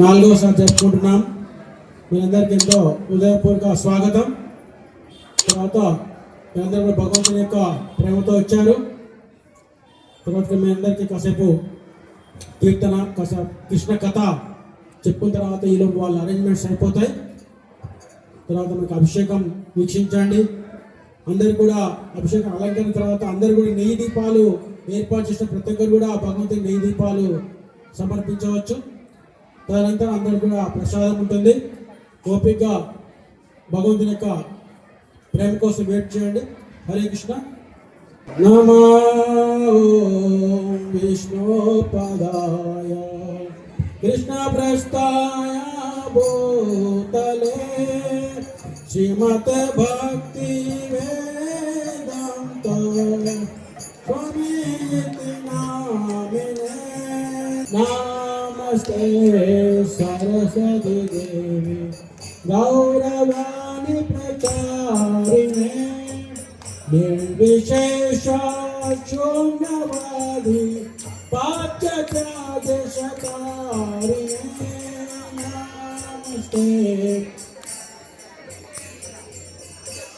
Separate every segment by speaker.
Speaker 1: 4వసారి జరుపుకుంటున్నాం. మీ అందరికీ ఎంతో హృదయపూర్వక స్వాగతం. తర్వాత మీరందరూ కూడా భగవంతుని యొక్క ప్రేమతో వచ్చారు. తర్వాత మీ అందరికీ కాసేపు కీర్తన, కాసేపు కృష్ణ కథ చెప్పుకున్న తర్వాత ఈలోపు వాళ్ళ అరేంజ్మెంట్స్ అయిపోతాయి. తర్వాత మీకు అభిషేకం వీక్షించండి. అందరు కూడా అభిషేకం అలంకరణ తర్వాత అందరు కూడా నెయ్యి దీపాలు ఏర్పాటు చేసిన ప్రతి ఒక్కరు కూడా భగవంతుని నెయ్యి దీపాలు సమర్పించవచ్చు. తదనంతరం అందరు కూడా ప్రసాదం ఉంటుంది. ఓపికగా భగవంతుని యొక్క ప్రేమ కోసం వెయిట్ చేయండి. హరే కృష్ణ. నమో విష్ణుపదాయ కృష్ణ ప్రస్థాయ భూతలే శ్రీమత్ భక్తి వేదాంత స్వామితి నామినే నమస్తే సరస్వతి దేవి గౌరవాణి ప్రచారిణే నిర్విశేష శూన్యవాది పాశ్చాత్యదేశకారిణే నమస్తే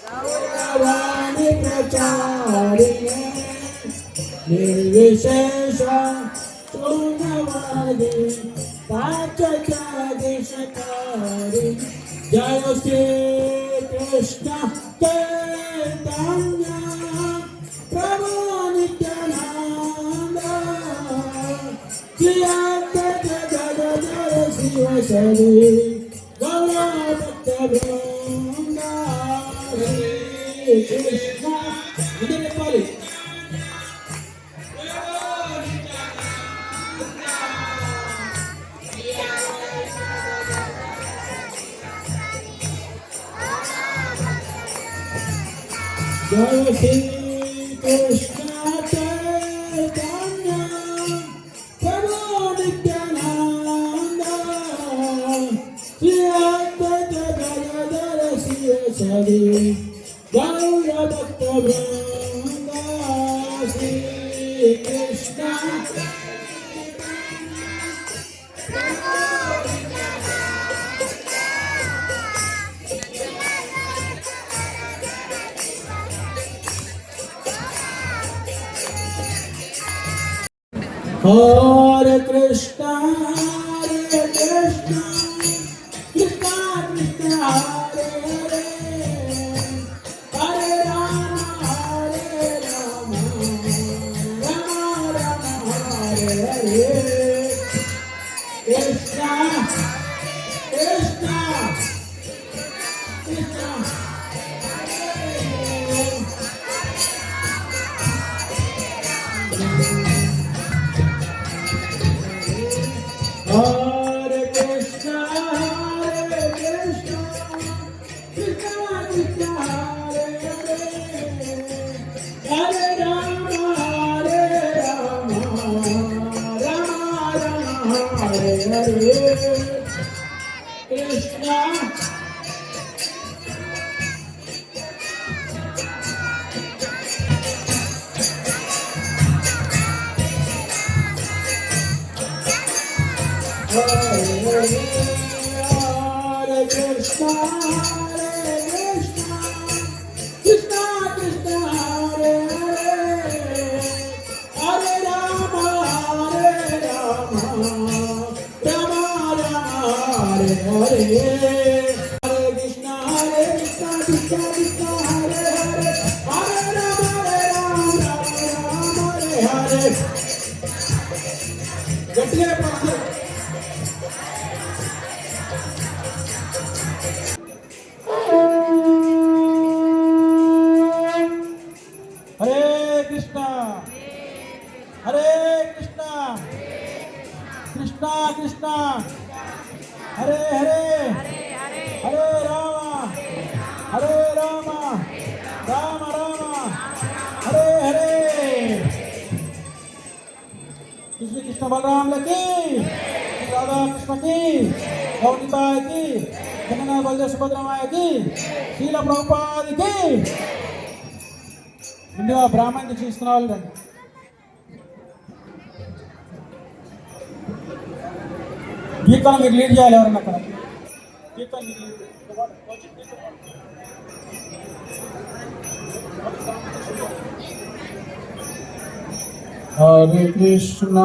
Speaker 1: గౌరవాణి ప్రచారిణే నిర్విశేష శూన్యవాది పాశ్చాత్యదేశకారిణే. జయ శ్రీ కృష్ణ చైతన్య ప్రభు నిత్యానంద శ్రీ అద్వైత శివ సరి గౌరభక్త బృంద. శ్రీ కృష్ణ అంటే చెప్పాలి. జయ శ్రీ కృష్ణ చైతన్య ప్రభు నిత్యానంద శ్రీ అద్వైత గదాధర శివ సరి గౌరభక్త బృంద. Shri Krishna Hare Krishna, Hare Krishna, Krishna Krishna, Hare Hare, Hare Rama, Hare Rama, Rama Rama, Hare Hare, Krishna, Krishna, Krishna. Hare Krishna, Hare Krishna, Krishna Krishna, Hare Hare, Hare Rama, Hare Rama, Rama Rama, Hare Hare, Krishna. Hare Krishna, Hare Krishna, Krishna Krishna, Hare Hare, Hare Rama, Hare Rama, Rama Rama, Hare Hare, Hare Krishna, Krishna Krishna, Hare Hare, Hare Rama, Rama Rama, Hare Hare. గట్టిగా పాడు. హరే కృష్ణ, హరే కృష్ణ, కృష్ణ కృష్ణ, హరే హరే, హరే రామ, హరే రామ, రామ రామ, హరే హరే. శ్రీ కృష్ణ బలరాములకి, రాధా కృష్ణకి, గౌనితాయకి, జగన్నాథ బలదేవ సుభద్రమాయకి, శీల ప్రభుపాదికి. ముందుగా బ్రాహ్మణ దీక్ష ఇస్తున్న వాళ్ళు రండి. గీతాన్ని మీరు లీడ్ చేయాలి ఎవరన్నా అక్కడ గీతాన్ని మీరు lead చేయాలి.
Speaker 2: Hare Krishna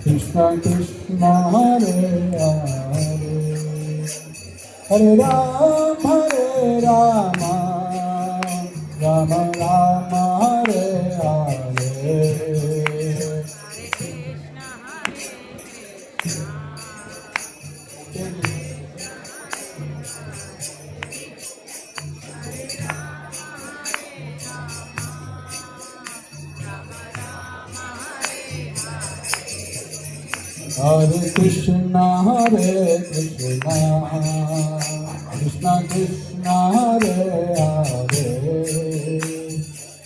Speaker 2: Krishna Krishna Hare Hare Hare Rama Rama Rama Hare Hare Hare Krishna Krishna Krishna Hare Hare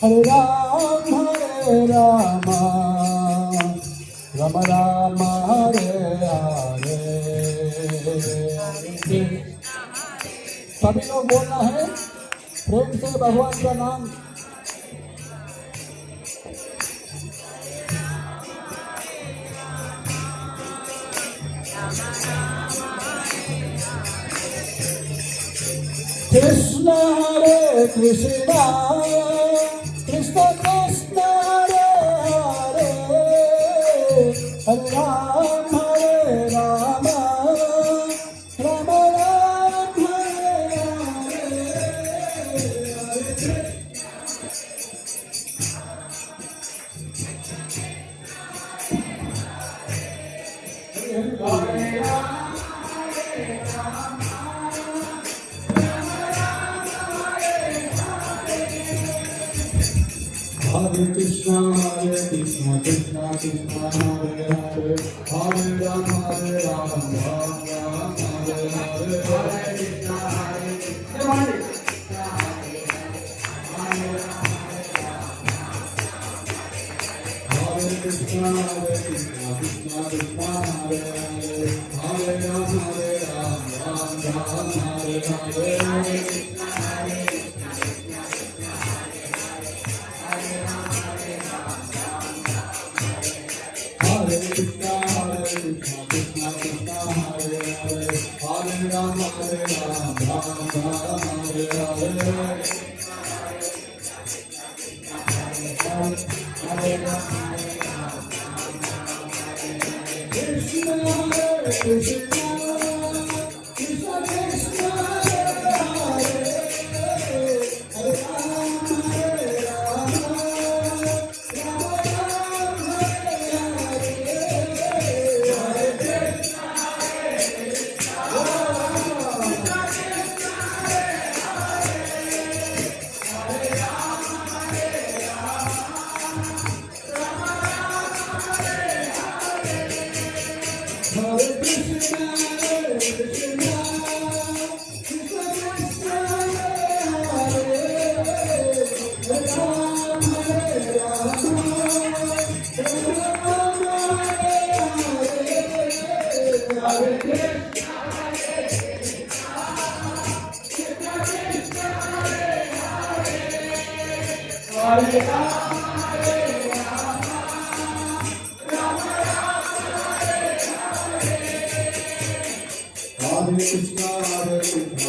Speaker 2: Hare Rama Rama Rama Hare Hare सभी लोग बोलना है प्रेम से भगवान का नाम Krishna Hare Krishna Krishna Krishna Hare Hare Hare Rama Rama Rama Rama Hare Krishna Krishna Krishna Hare Hare Hare Rama Rama Hare Hare Hare Krishna Krishna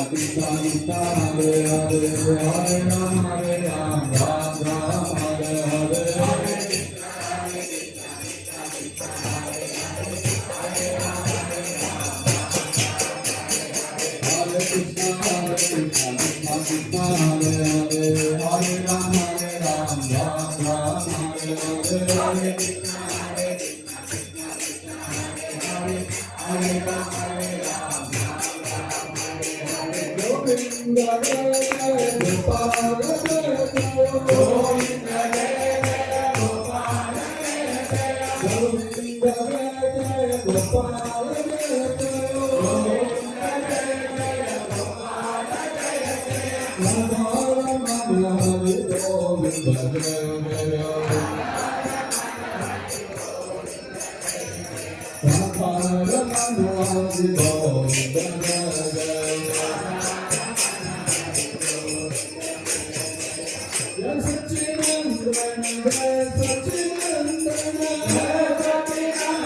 Speaker 2: Krishna Krishna Hare Hare Hare Rama Rama Hare Hare Hare Krishna Krishna Krishna Hare Hare Hare Rama Rama Hare Hare Krishna Krishna Krishna Krishna Hare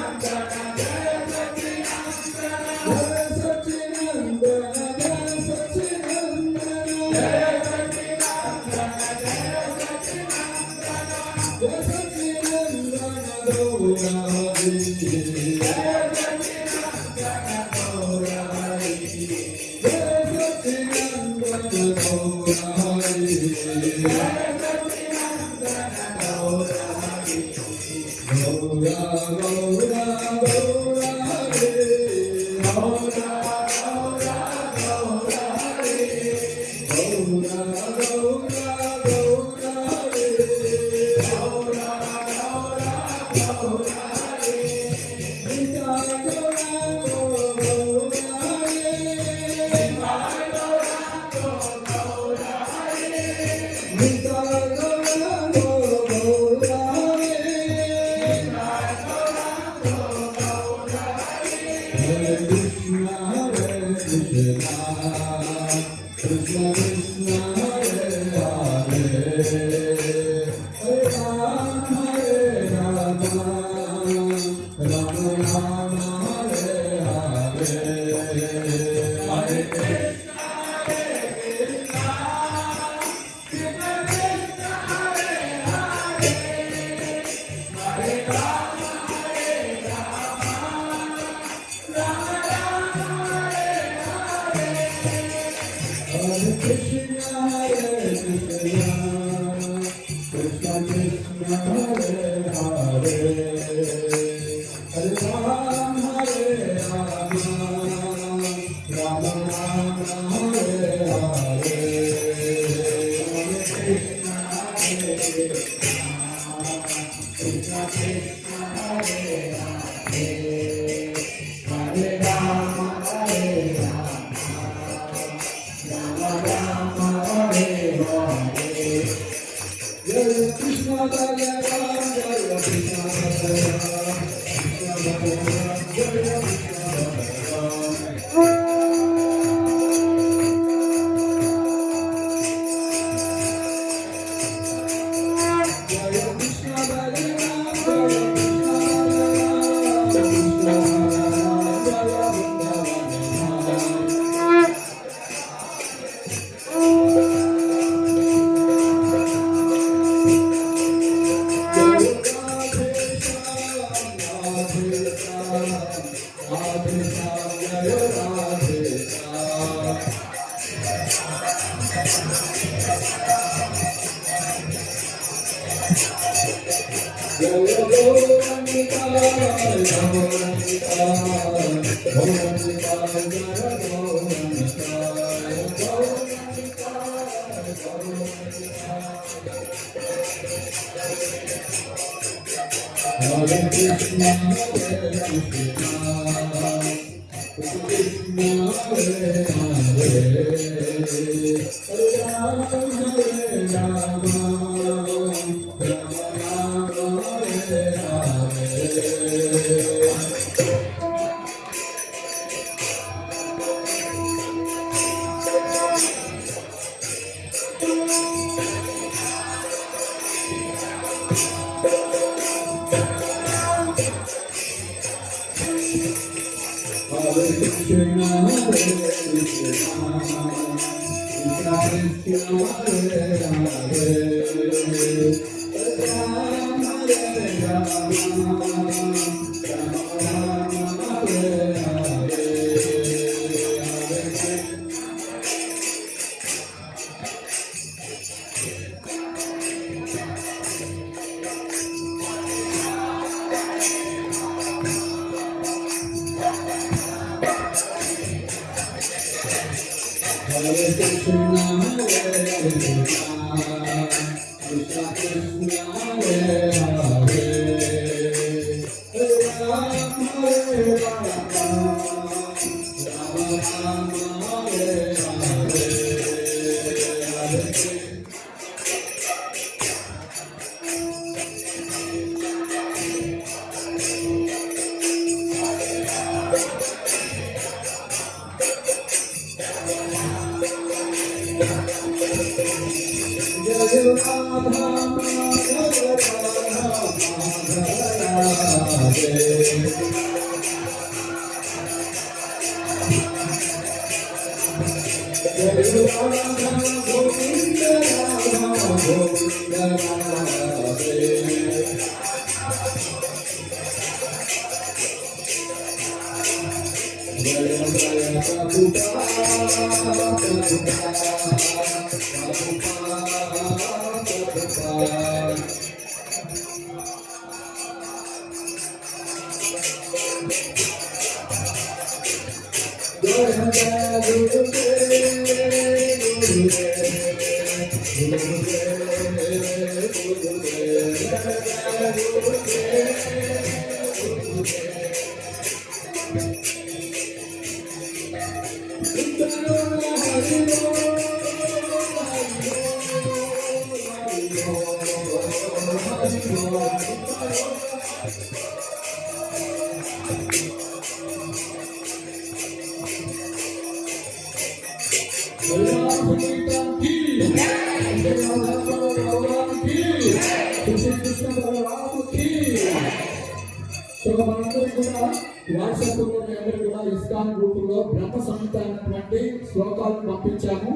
Speaker 2: ISKCON group లో బ్రహ్మ సంహిత అనేటువంటి శ్లోకాలను పంపించాము.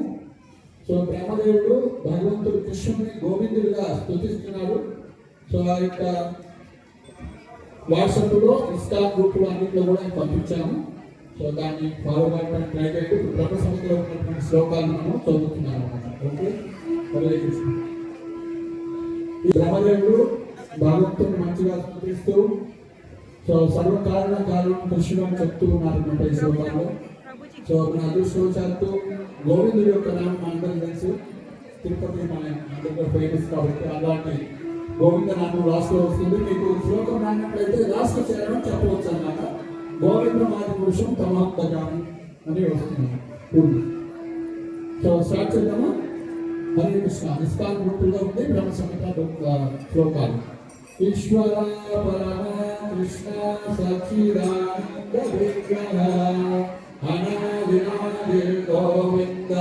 Speaker 2: So బ్రహ్మదేవుడు భగవంతుడు కృష్ణుని గోవిందుడిగా స్తుతిస్తున్నారు. So ఆ యొక్క WhatsApp లో ISKCON group లో అన్నింటిలో కూడా పంపించాము. సో దాన్ని ఫాలో అవ్వడానికి ట్రై చేయండి. బ్రహ్మ సంహితలో ఉన్నటువంటి శ్లోకాలను మనం చదువుతున్నాం అన్నమాట. ఓకే, హరే కృష్ణ. ఈ బ్రహ్మదేవుడు భగవంతుని మంచిగా స్తుతిస్తూ సో సర్వకారణ కారణం కృష్ణుడు అని చెప్తూ ఉన్నారు అన్నమాట ఈ శ్లోకాల్లో. సో మన అదృష్టవశాత్తు గోవిందుడి యొక్క నామం మనందరం తెలుసు. తిరుపతి మన దగ్గర ఫేమస్ కాబట్టి అలాంటి గోవింద నామం లాస్ట్లో వస్తుంది. మీకు శ్లోకం రానట్లయితే లాస్ట్ చేరడం చెప్పవచ్చు అన్నమాట. గోవింద మాది పురుషం తమాత్మజామి అని వస్తుంది. సో స్టార్ట్ చేద్దామా? హరే కృష్ణ. ఇస్కాన్ గ్రూపుల్లో ఉంది బ్రహ్మ సంహిత శ్లోకాలు. ఈశ్వర పరమ కృష్ణ సచ్చిదానంద విగ్రహ అనాదినాది గోవింద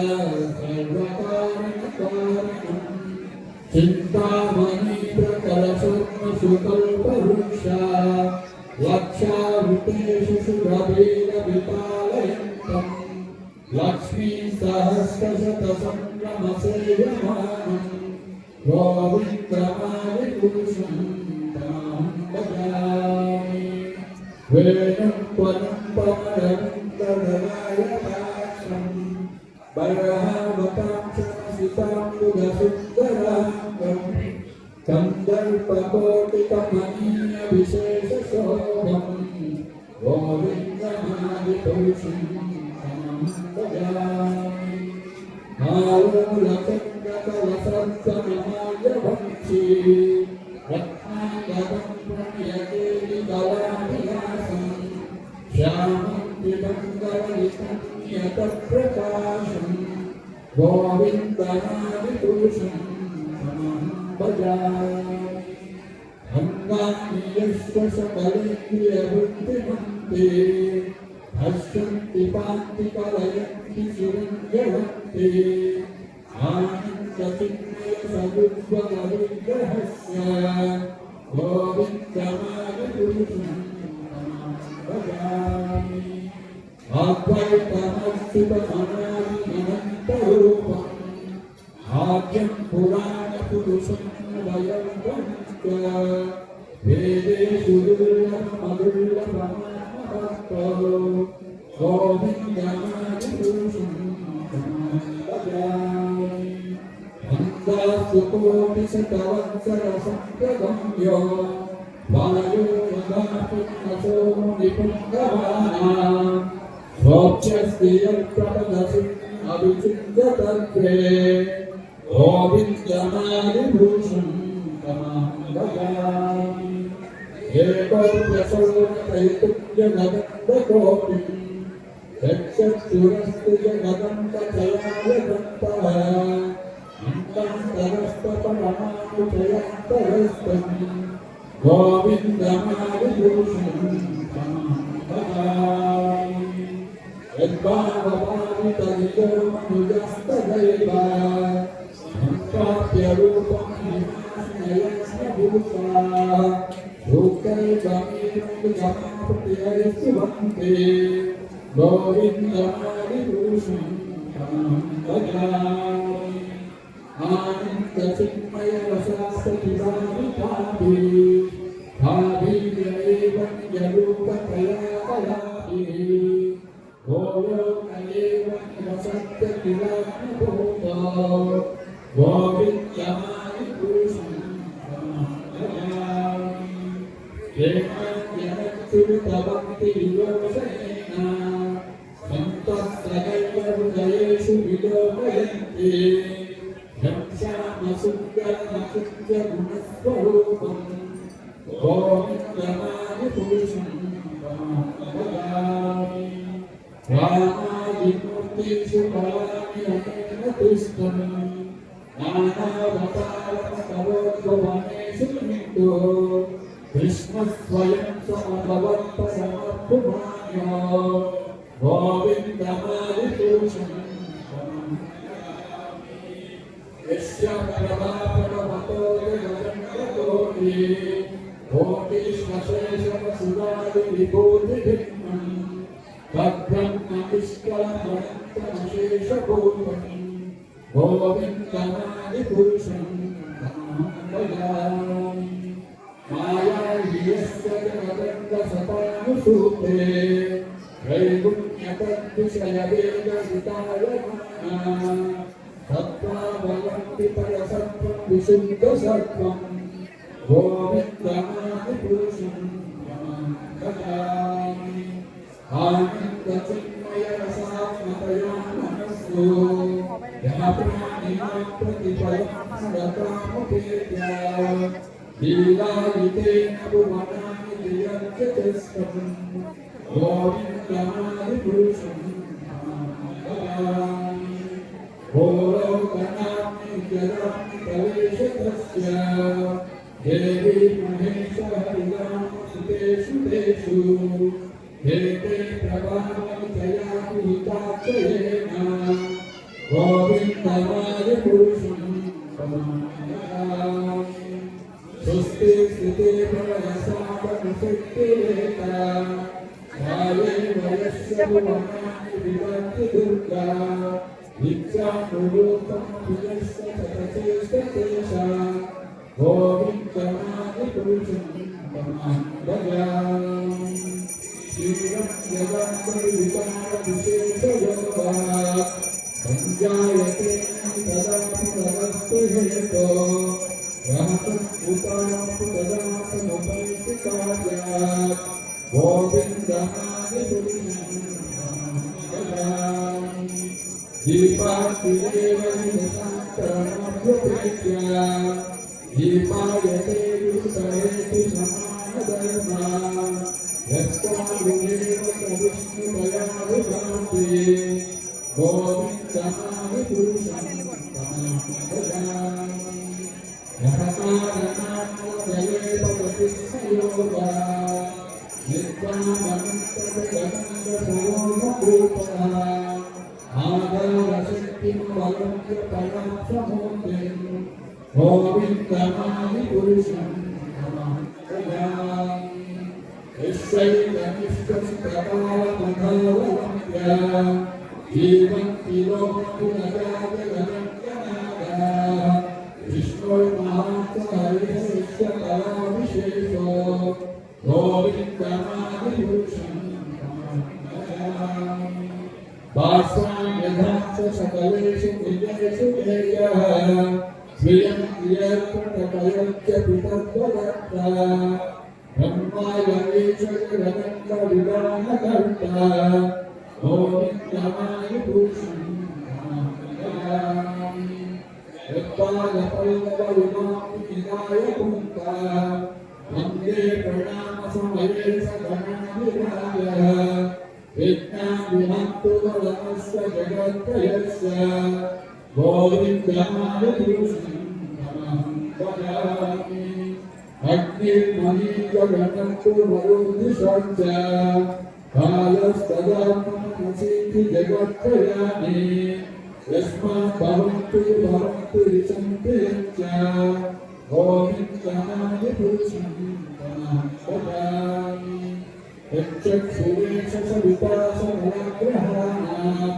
Speaker 2: సర్వకారణకారణం చింతామణి ప్రకలశుద్ధ సుకల్ప వృక్ష లక్షావృతేషు సురభీర విపాలయంతం లక్ష్మీ సహస్రశత సంభ్రమ సేయమానం గోవిందమాది పురుషం తాం భజామి వేదం త్వరం పమరంతరనాయకాక్షం బర్హావతాం శమసితాంబుధసుందరాంగం కందర్పకోటికమనీయ విశేష శోభం గోవిందమాది పురుషం తాం భజామి ఆలోలచంద్రకలసత్సమమాయవంశీ రత్నాగతం ప్రణయకేలి కళావిలాసం శ్యామం పిబంగళితం యతప్రకాశం గోవిందనాది పురుషం తాం భజామి అంగాని యస్య సకలేంద్రియవృత్తిమంతే అశ్వంతి పాంతి కలయంతి చిరంజవంతి ఆనందచిన్మయ సదుద్వల విగ్రహస్య గోవిందమాది పురుషం తాం భజామి అద్వైతమచ్యుతమనాదిమనంతరూపం ఆద్యం పురాణ పురుషం వయం వేదేషు దుర్లభమదుర్లభమానభక్తో గోవిందమాది పురుషం తాం భజామి అందాసు కోటి శతవత్సర సంప్రగమ్యో వాయోనగాపున్నతో నిపుంగవానా స్వోచ్ఛస్తి యత్ప్రపదసి అభిచిద్యతత్వే గోవిందమాది పురుషం తాం భజామి ఏకో ప్రసోదయతుల్య నగంధకోటి యక్షురస్తు జగదం తథయాయదంతః అంతఃస్తరస్తపరమానుచయంతరస్తం గోవిందమాది పురుషం తాం భజామి యద్భావభావి తదితో మనుజస్తదైవ సంప్రాప్య రూపం నివాసనయస్య భూతా రూపైకమేవంగమాప్తియస్సువంతే గోవిందమాది పురుషం తాం భజామి ఆనందచిన్మయ రసాసతిభావితాభి భావీర్యైవం యరూపకళాకళాభి गोलोकयेव वसत्य किलाभूतो गोविन्दमानि पुरुषं भक्ति विलोचनेन सन्तस्तदैव हृदयेषु विलोकयन्ति गुणस्वरूपं गोविन्दमानि पुरुषं भजामि रामादिमूर्तिषु भवामि अनेन तुष्टं नानावतारकरोद्भवनेषु नित्यो कृष्णस्वयं समभवत्परमपुमान्यो गोविन्दमानि पुरुषं यस्य प्रभाववतो जगन्मतोऽपि कोटिश्वशेषवसुरादिविभूतिभिन्नं तद्ब्रह्मनिष्कलमनन्तमशेषभूतं गोविन्दमानि पुरुषं भजामि मायाह्यस्य जगदण्डसतानुसूते त्रैगुण्यतद्विषयवेदविताय सत्त्वावलम्बि परसत्त्वं विशुद्धसत्त्वं गोविन्दमानि पुरुषं भजामि आनन्दचिन्मयरसात्मकया मनस्सु याप्राणिनां प्रतिफलं लीलायितेन भुवनानि जयत्यजस्रं गोविन्दमानि पुरुषं भजामि भोलोकनाम्नि जगामि कलेशतस्य देवी महेशहरिणां सुतेषु तेषु हेते प्रभावमितयापि हिताक्षयेन गोविन्दमानि पुरुषं भजामि स्वस्ति स्थिते प्रलयसापनुशक्तिरेका काले वयस्य भुवनानि विभक्ति दुर्गा इच्छानुरूपं विजस्य शतचेष्टतेषा गोविन्दमानि पुरुषं भजामि क्षीरं जगन्मविकारविशेषयोगात् सञ्जायते तदा पुनरस्तु हेतो रामसंस्कृतास्तु तदा समुपैति कार्यात् गोविन्दमानि पुरुषं भजामि दीपातिरेव निशान्तरमभ्युपेत्य दीपायते विसरेति समानधर्मा यस्त्वादिदेव स विष्णुतया विभाति गोविन्दमानि पुरुषं भजामि यः भवतिस्सयोगा नित्यानन्तजगन्मसरोमभूतः आधारशक्तिं वलम्ब्य परासमूर्तिं गोविन्दमानि पुरुषं भजामि यस्यैकनिष्ठप्रभावमधावलम्ब्य जीवन्ति लोकपुनराजगनङ्गनागाः विष्णुर्महात्महरिस्य कलाविशेषो गोविन्दमानि पुरुषं भजामि भास्वान् यथाच सकलेषु विजयेषु देयः स्वीयं क्रियत्प्रकयत्यपि तद्वदत्ता ब्रह्मायणेश जगन्मविदानकर्ता गोविन्दमानि पुरुषं भजामि यत्पादपल्लवविमापिताय पुङ्का वन्दे प्रणामसमये सगणाभिराजः विज्ञानविहन्तु वदनस्य जगत्त्रयस्य गोविन्दमानि पुरुषं भजामि अग्निर्मणिजगन्नस्तु मरुद्दिशश्च कालस्तदात्मनमसीति जगत्त्रयाणि यस्मात् भवन्तु सन्ति यच्च गोविन्दमानि पुरुषं भजामि यच्चक्षुरेश सविता समग्रहाणां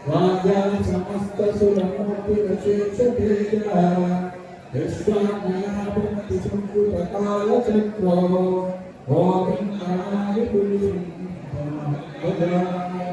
Speaker 2: राजा समस्तसुरमूर्तिरशेषतेजः यस्वान्मया भवति संस्कृतकालचक्रो गोविन्दमानि पुरुषं भजामि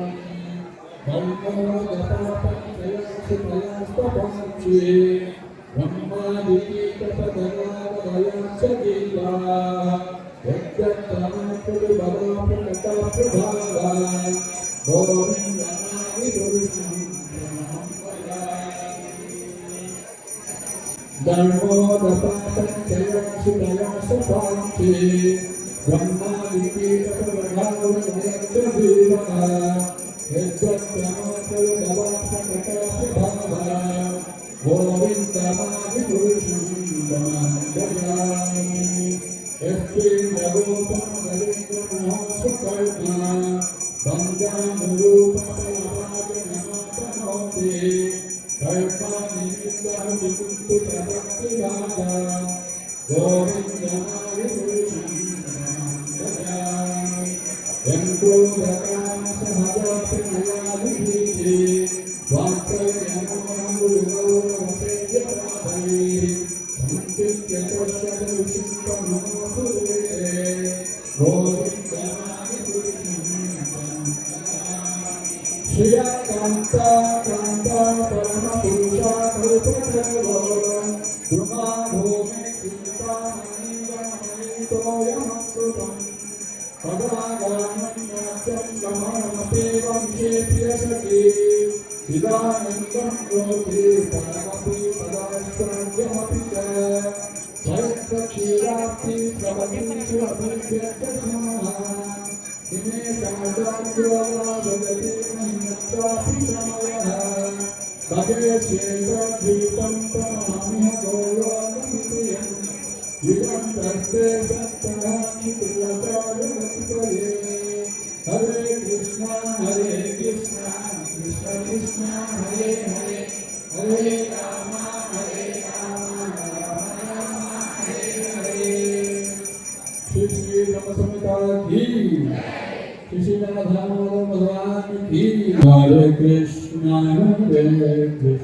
Speaker 2: Hare Krishna, Hare Krishna,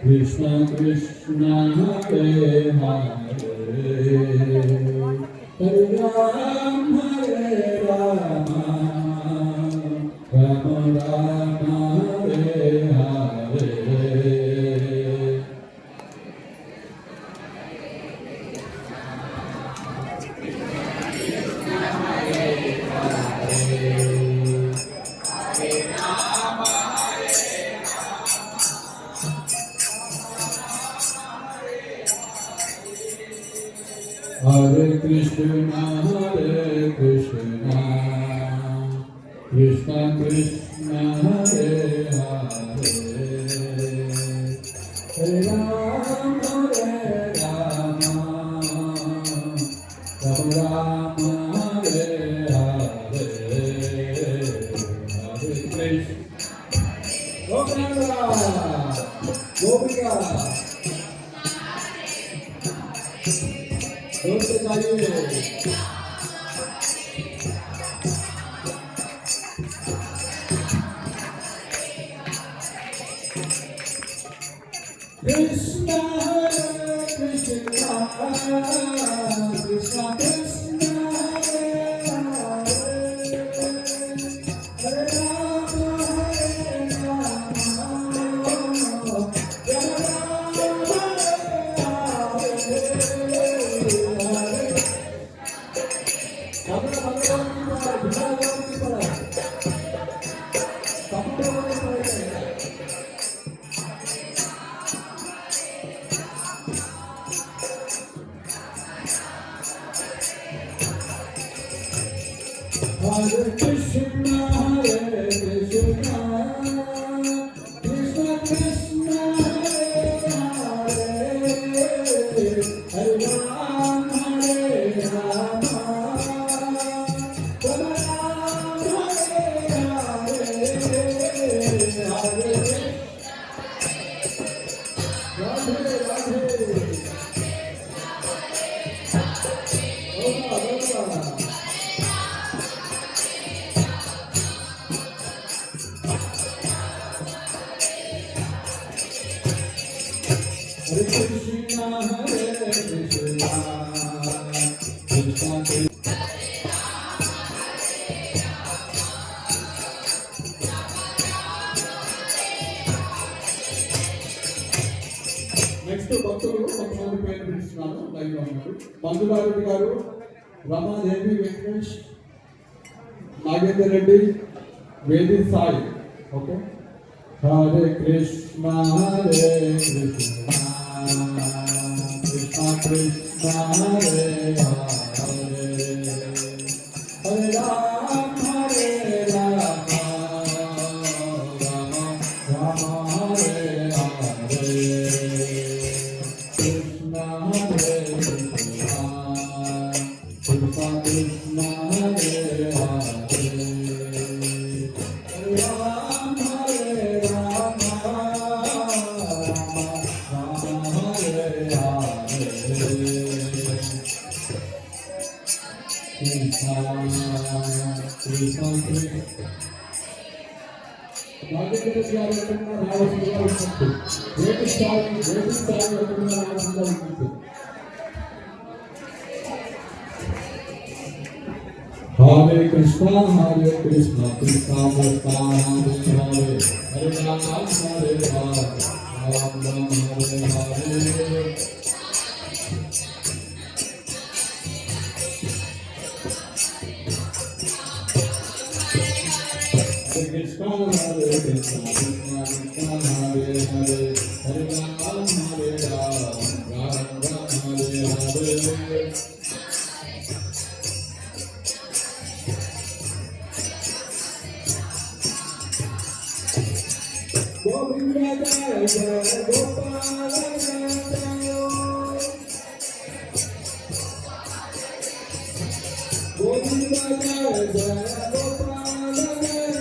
Speaker 2: Krishna Krishna, Hare Hare, Hare Ram, Hare Rama, Rama Rama, Hare Hare. Hare Krishna, Hare Krishna, Krishna Krishna, Hare Hare, Hare Ram, Hare Rama, Rama Rama, Hare Hare, Hare Krishna. Govinda, Govinda. Krishna, Hare Krishna, Krishna Krishna, Hare Hare, Hare Rama, Hare Rama, Hare Krishna, Hare Krishna, Krishna Krishna, Hare Hare, Hare Ram, Hare Rama, Rama Rama, Hare Hare, Hare Radhe Radhe. Hare Krishna, Hare Krishna, Krishna Krishna. రెడీగా ఉన్నారు. మంజులారెడ్డి గారు, రమాదేవి, వెంకటేష్, నాగేందర్ రెడ్డి, వేది Sai. Okay, Hare Krishna Hare Krishna Krishna Krishna Hare Hare Hare Rama Hare Rama Rama Rama Hare Hare Krishna Hare Krishna Krishna Krishna Hare Hare Rama Hare Rama Rama Hare Hare Krishna Krishna Krishna Nagendra గారు ఎక్కడున్నా రావాల్సిందిగా ఉంటుంది. వేటి స్థాయి ఎక్కడున్నా రావాల్సిందిగా ఉంటుంది. Hare Krishna Krishna Krishna Hare Hare Rama Hare Rama Rama Hare Hare Krishna Hare Krishna Krishna Krishna Hare Hare Hare Ram Hare Ram Ram Ram Hare Hare Govinda Jaya Jaya Gopala Jaya Govinda Jaya Jaya Gopala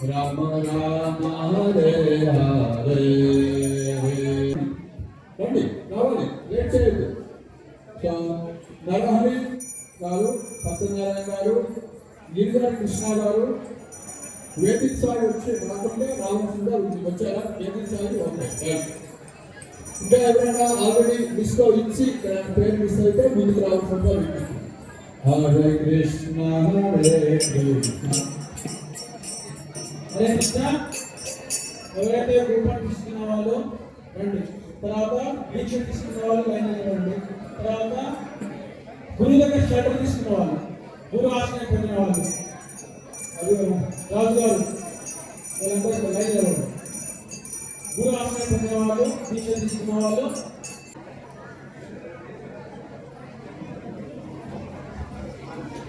Speaker 2: Rama Rama Hare Hare. రండి రావాలి, లేట్ చేయొద్దు. సో నరహరి గారు, సత్యనారాయణ గారు, గిరిధర కృష్ణ గారు, వేదిక్ సాయి వచ్చి రాకుండా రావాల్సిందిగా వచ్చారా? Vedic Sai okay. ఇంకా ఎవరైనా ఆల్రెడీ మిస్ ఇచ్చి పేరు మిస్ అయితే ముందుకు రావాల్సిందిగా విజ్ఞప్తి. హరే కృష్ణ హరే కృష్ణ హరే కృష్ణ. ఎవరైతే రూపాన్ని తీసుకున్న వాళ్ళు రండి. తర్వాత దీక్ష తీసుకున్న వాళ్ళు లైన్ రండి. తర్వాత గురువు దగ్గర షటర్ తీసుకున్న వాళ్ళు, గురు ఆశ్రయం పొందిన వాళ్ళు, అది రాజు గారు వాళ్ళందరూ లైన్ ఇవ్వండి. గురు ఆశ్రయం పొందిన వాళ్ళు, దీక్ష తీసుకున్న వాళ్ళు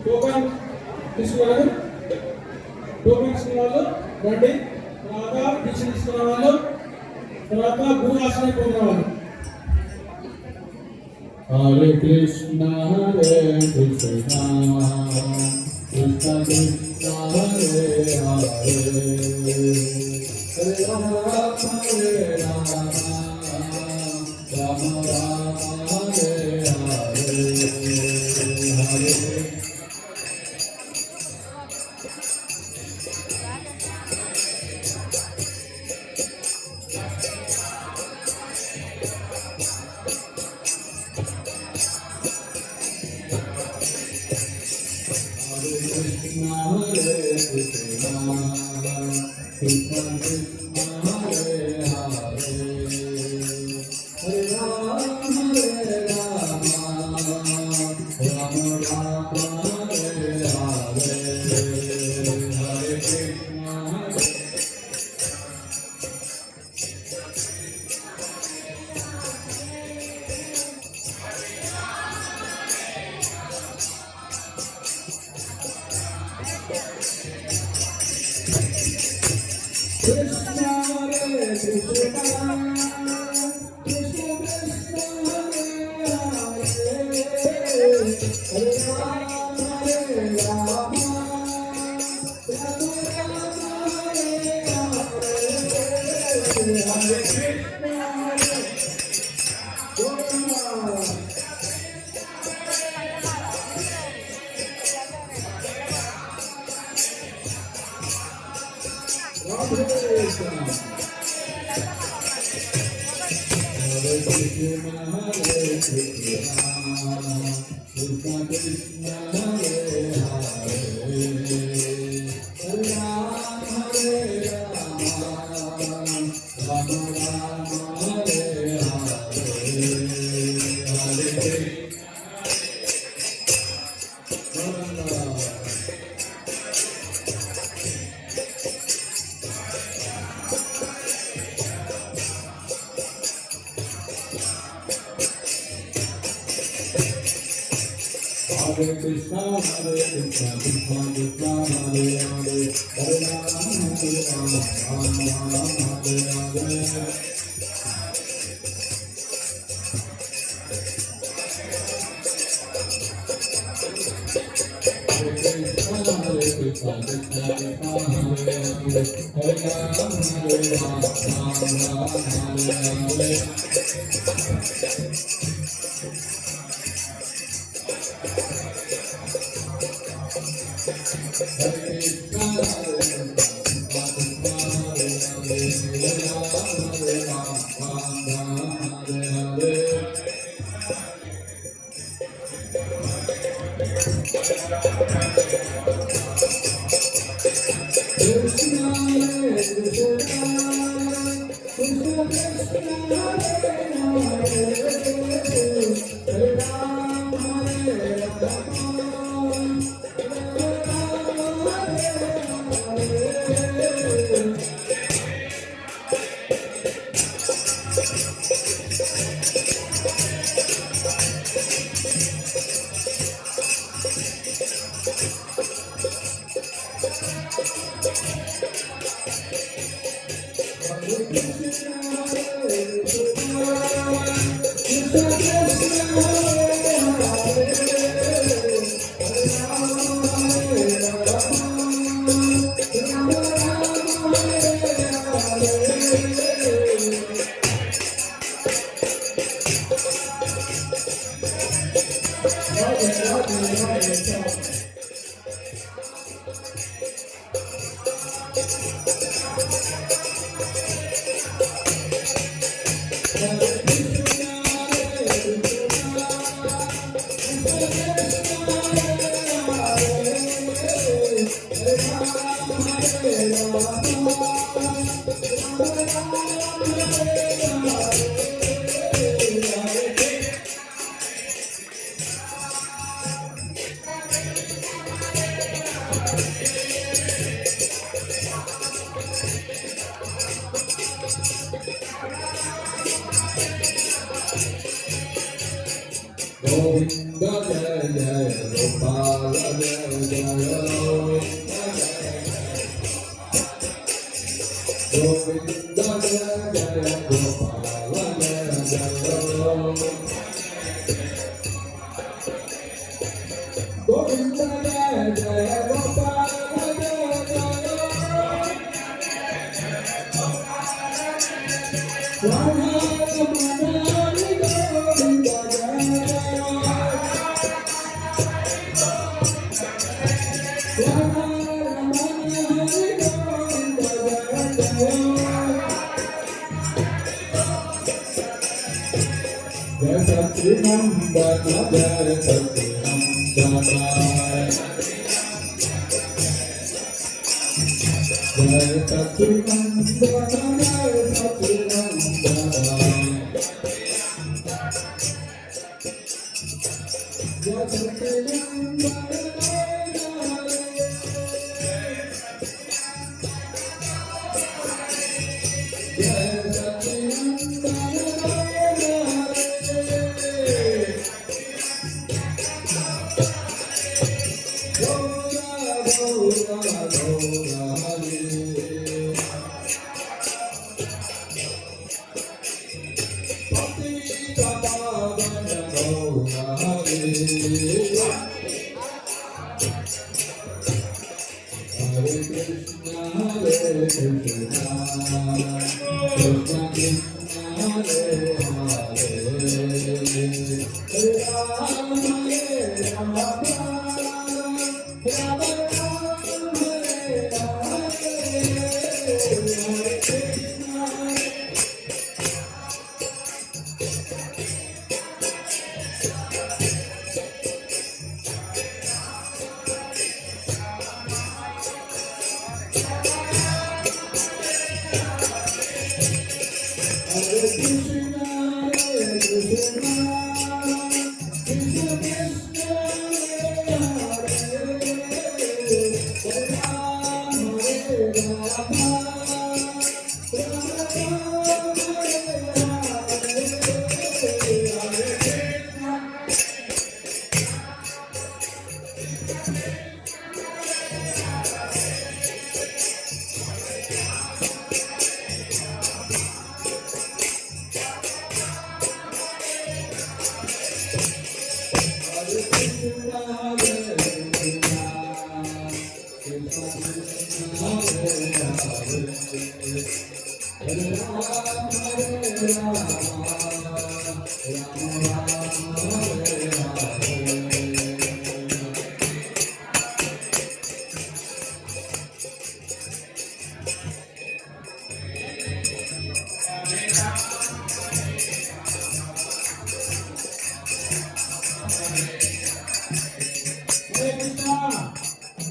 Speaker 2: టోకన్ తీసుకున్నారు. టోకన్ తీసుకున్న వాళ్ళు రండి. తర్వాత దీక్ష తీసుకున్న వాళ్ళు, తర్వాత గురు ఆశ్రయం పొందిన వాళ్ళు. Hare Krishna Hare Krishna Krishna Krishna Hare Hare Hare Rama Hare Rama Rama Rama Hare Hare Hare Krishna, Krishna Krishna, Hare Hare, Hare Rama, Rama Rama, Hare Hare. Govinda Jaya Jaya Gopala Jaya Jaya Govinda Jaya Jaya Gopala Jaya Jaya Govinda Jaya Jaya Gopala Jaya Jaya Satri Nandana Jaya Satri Nandana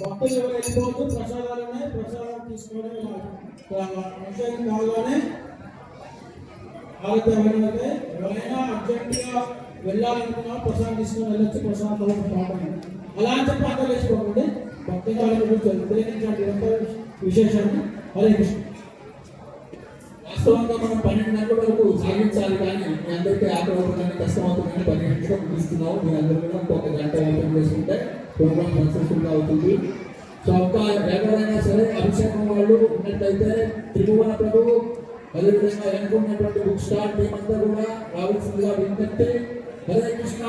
Speaker 1: భక్తులు ఎవరు వెళ్ళిపోతూ ప్రసాదాలు ఉన్నాయి, ప్రసాదాలు తీసుకోవడమే కావాలని ఆరోగ్యమైనది. ఎవరైనా అర్జెంటుగా వెళ్ళాలనుకున్నా ప్రసాదం తీసుకొని వెళ్ళొచ్చు, ప్రసాదం అలా అని చెప్పి అందరూ వేసుకోకండి. భక్తి వ్యతిరేకించే విశేషాన్ని హరే కృష్ణ.
Speaker 2: వాస్తవంగా మనం 12 గంటల వరకు సాగించాలి, కానీ మీ అందరికీ ఆకలి కష్టమవుతుందని 12 గంటలకు ముగిస్తున్నాము. మీరు అందరూ కూడా ఒక గంట ఓపెన్ చేసుకుంటే ప్రోగ్రామ్ సక్సెస్ఫుల్గా అవుతుంది. సో ఇంకా ఎవరైనా సరే అభిషేకం వాళ్ళు ఉన్నట్లయితే తిరుమల ప్రభు, అదేవిధంగా ఎన్నుకున్నటువంటి బుక్ స్టార్ టీం అంతా కూడా రావాల్సిందిగా విజ్ఞప్తి. Hare Krishna.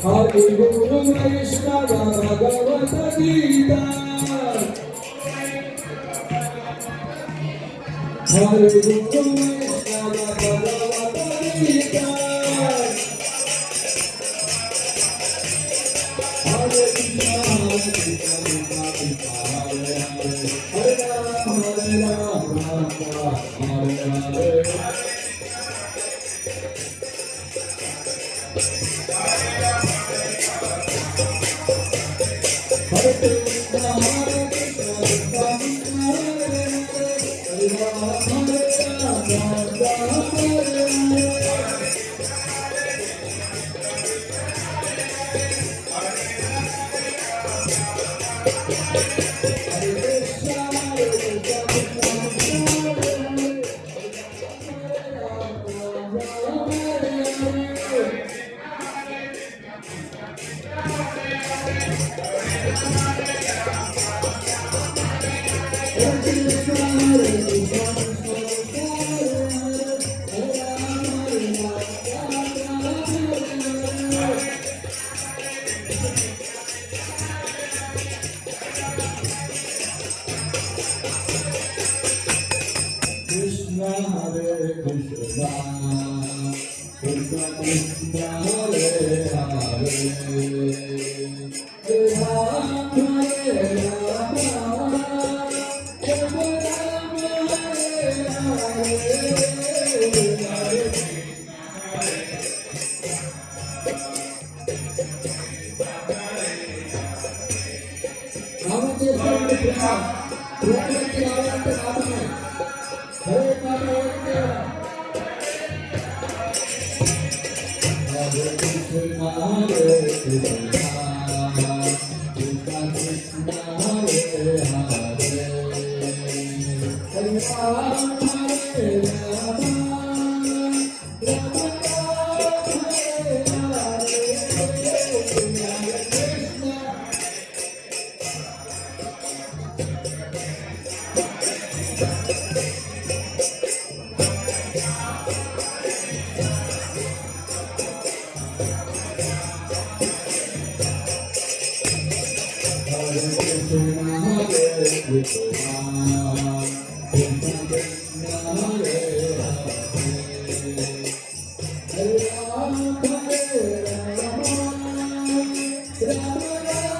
Speaker 2: Hari Guru Vaishnava Bhagavata Gita. Hari Guru Vaishnava Bhagavata Gita. Hare Krishna Krishna Krishna Krishna Hare Hare Hare Rama Hare Hare. Krishna Hare Krishna, Krishna Krishna Hare Hare, Hare Rama Hare Rama, Rama Rama Hare Hare. నామం చేసుకోండి ప్రేమకి రావాలంటే నామమే. హరే కృష్ణ హరే కృష్ణ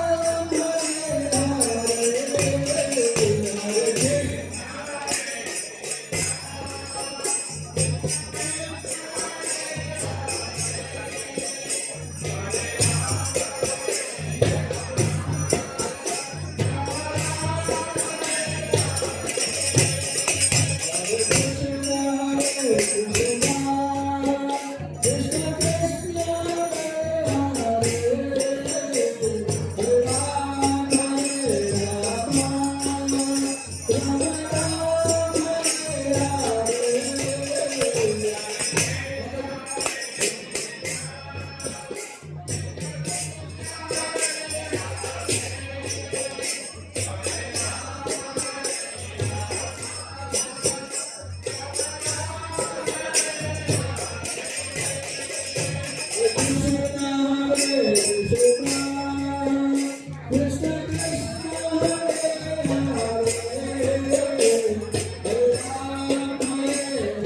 Speaker 2: కృష్ణ కృష్ణ హరే హరే హరే రామ హరే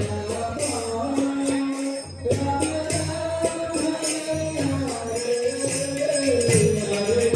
Speaker 2: రామ రామ రామ హరే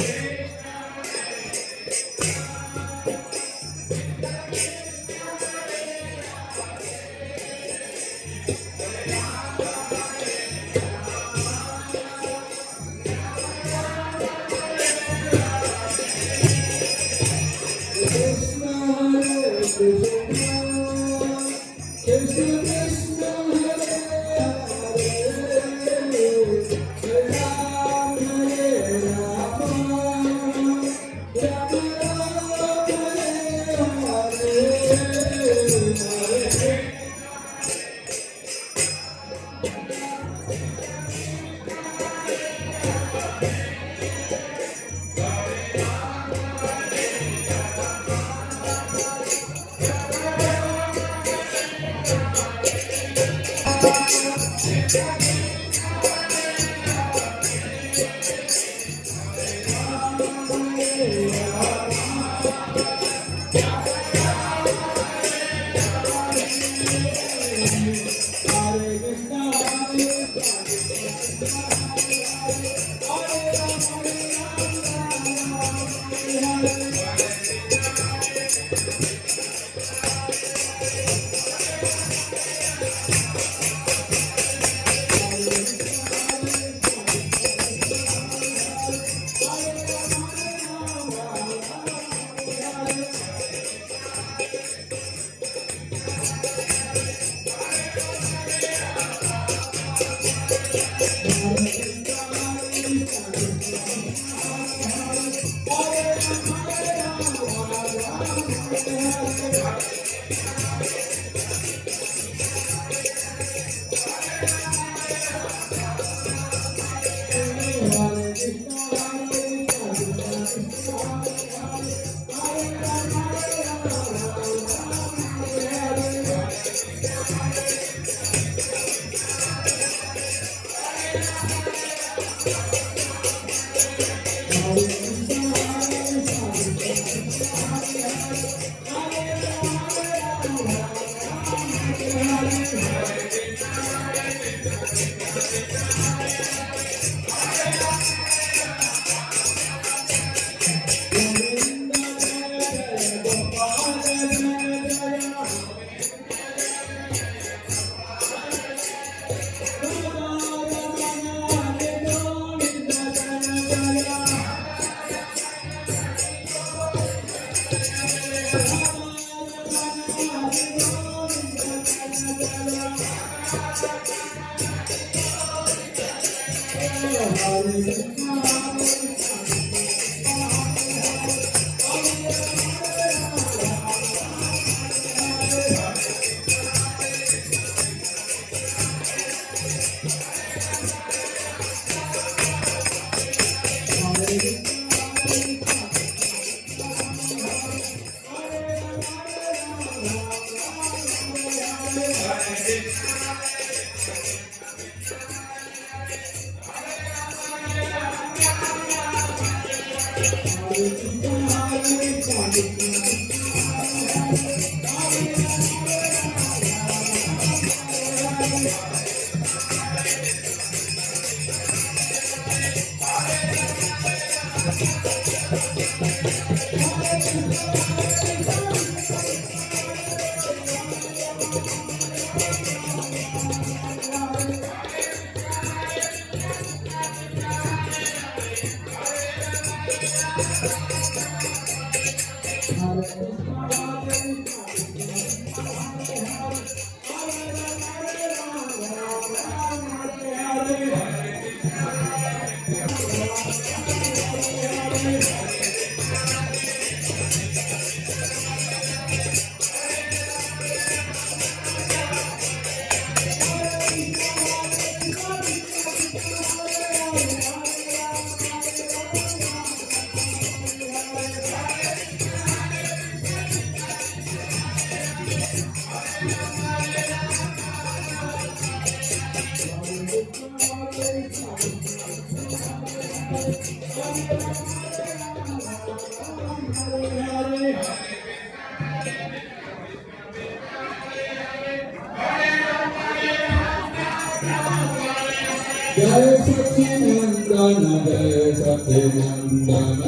Speaker 2: जय सच्चिनंदन जय सच्चिनंदन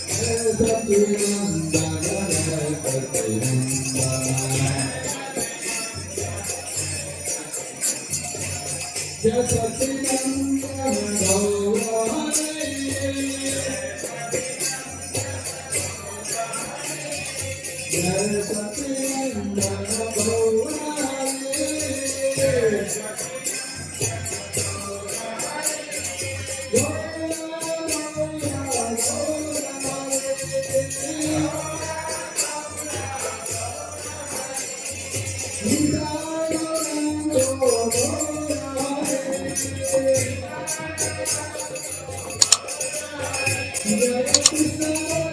Speaker 2: जय सच्चिनंदन जय सच्चिनंदन जय सच्चिनंदन गौर जय सच्चिनंदन गौर Hare Krishna